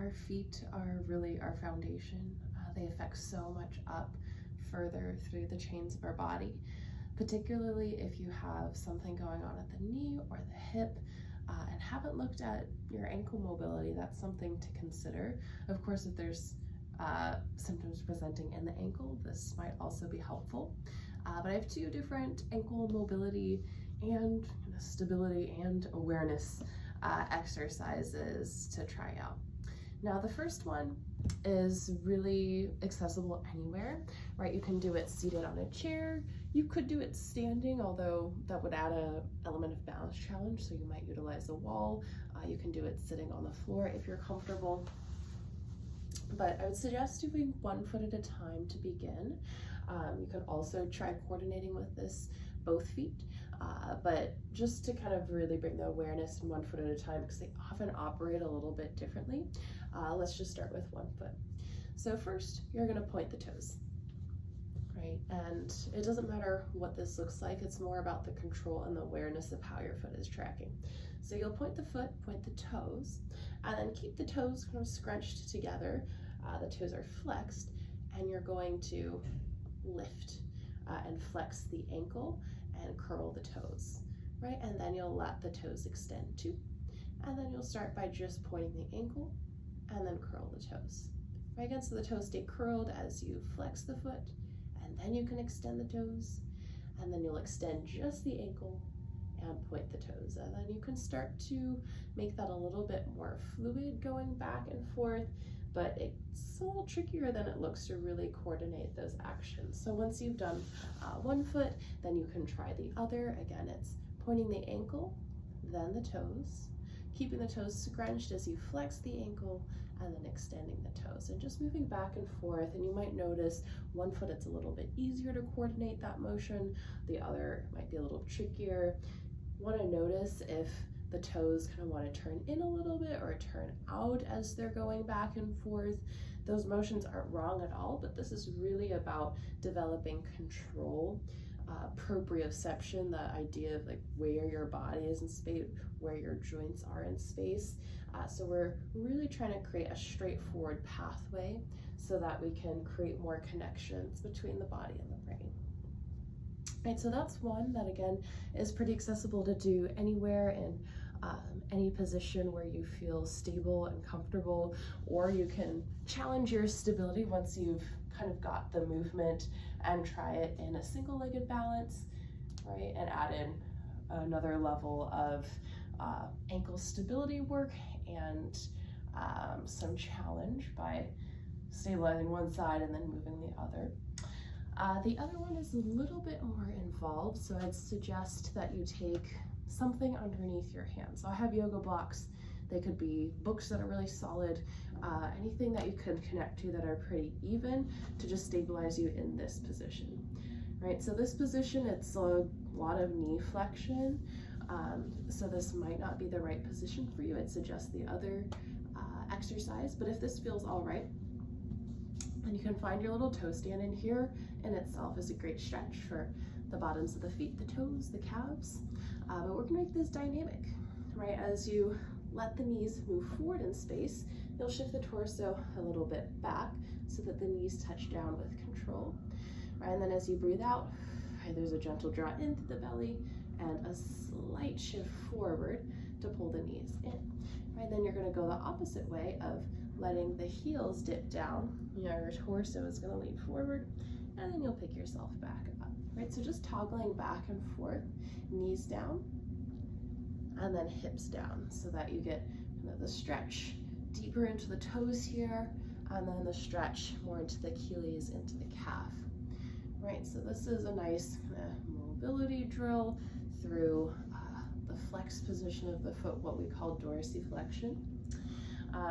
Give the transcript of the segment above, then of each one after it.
our feet are really our foundation. They affect so much up further through the chains of our body, particularly if you have something going on at the knee or the hip and haven't looked at your ankle mobility. That's something to consider. Of course, if there's symptoms presenting in the ankle, this might also be helpful. But I have two different ankle mobility and stability and awareness exercises to try out. Now, the first one is really accessible anywhere, right? You can do it seated on a chair. You could do it standing, although that would add an element of balance challenge, so you might utilize the wall. You can do it sitting on the floor if you're comfortable. But I would suggest doing 1 foot at a time to begin. You can also try coordinating with this both feet, but just to kind of really bring the awareness in 1 foot at a time, because they often operate a little bit differently. Let's just start with 1 foot. So first, you're going to point the toes, right? And it doesn't matter what this looks like. It's more about the control and the awareness of how your foot is tracking. So you'll point the foot, point the toes, and then keep the toes kind of scrunched together. The toes are flexed, and you're going to lift and flex the ankle and curl the toes, right? And then you'll let the toes extend too. And then you'll start by just pointing the ankle and then curl the toes, right? Again, so the toes stay curled as you flex the foot, and then you can extend the toes, and then you'll extend just the ankle and point the toes. And then you can start to make that a little bit more fluid going back and forth, but it's a little trickier than it looks to really coordinate those actions. So once you've done 1 foot, then you can try the other. Again, it's pointing the ankle, then the toes, keeping the toes scrunched as you flex the ankle, and then extending the toes and just moving back and forth. And you might notice 1 foot, it's a little bit easier to coordinate that motion. The other might be a little trickier. Want to notice if the toes kind of want to turn in a little bit or turn out as they're going back and forth. Those motions aren't wrong at all, but this is really about developing control, proprioception, the idea of like where your body is in space, where your joints are in space. So we're really trying to create a straightforward pathway so that we can create more connections between the body and the brain. Right, so that's one that again is pretty accessible to do anywhere in any position where you feel stable and comfortable, or you can challenge your stability once you've kind of got the movement and try it in a single-legged balance, right, and add in another level of ankle stability work and some challenge by stabilizing one side and then moving the other. The other one is a little bit more involved, so I'd suggest that you take something underneath your hand. So I have yoga blocks. They could be books that are really solid, anything that you can connect to that are pretty even to just stabilize you in this position, right? So this position, it's a lot of knee flexion, so this might not be the right position for you. I'd suggest the other exercise, but if this feels all right, then you can find your little toe stand in here in itself is a great stretch for the bottoms of the feet, the toes, the calves. But we're gonna make this dynamic, right? As you let the knees move forward in space, you'll shift the torso a little bit back so that the knees touch down with control, right? And then as you breathe out, right, there's a gentle draw into the belly and a slight shift forward to pull the knees in, right? Then you're gonna go the opposite way of letting the heels dip down. Your torso is gonna lean forward, and then you'll pick yourself back up, right? So just toggling back and forth, knees down, and then hips down, so that you get the stretch deeper into the toes here, and then the stretch more into the Achilles, into the calf, right? So this is a nice mobility drill through the flex position of the foot, what we call dorsiflexion.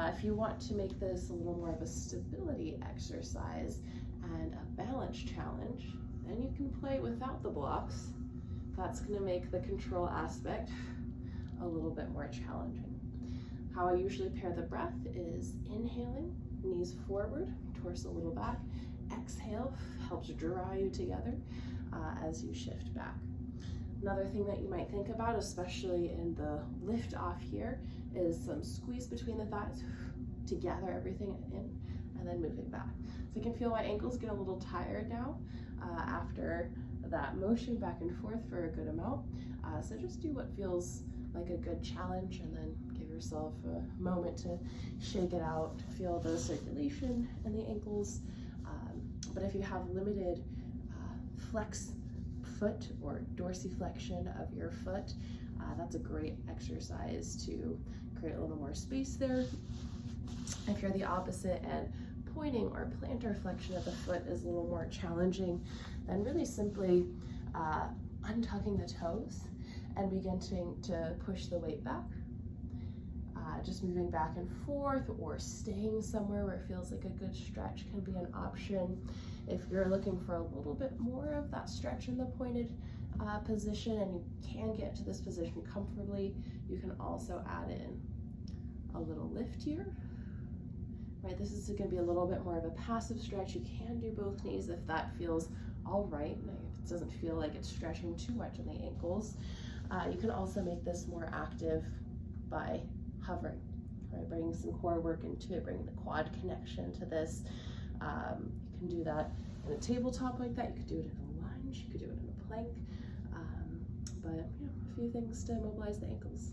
If you want to make this a little more of a stability exercise and a balance challenge, then you can play without the blocks. That's going to make the control aspect a little bit more challenging. How I usually pair the breath is inhaling, knees forward, torso a little back. Exhale helps draw you together as you shift back. Another thing that you might think about, especially in the lift off here, is some squeeze between the thighs to gather everything in, and then moving back. So I can feel my ankles get a little tired now after that motion back and forth for a good amount. So just do what feels like a good challenge, and then give yourself a moment to shake it out, feel the circulation in the ankles. But if you have limited flex foot or dorsiflexion of your foot, that's a great exercise to create a little more space there. If you're the opposite and pointing or plantar flexion of the foot is a little more challenging, then really simply untucking the toes and beginning to push the weight back. Just moving back and forth or staying somewhere where it feels like a good stretch can be an option. If you're looking for a little bit more of that stretch in the pointed position and you can get to this position comfortably, you can also add in a little lift here. Right, this is going to be a little bit more of a passive stretch. You can do both knees if that feels all right, and if it doesn't feel like it's stretching too much in the ankles. You can also make this more active by hovering, right? Bringing some core work into it, bringing the quad connection to this. You can do that in a tabletop like that. You could do it in a lunge. You could do it in a plank. But you know, a few things to mobilize the ankles.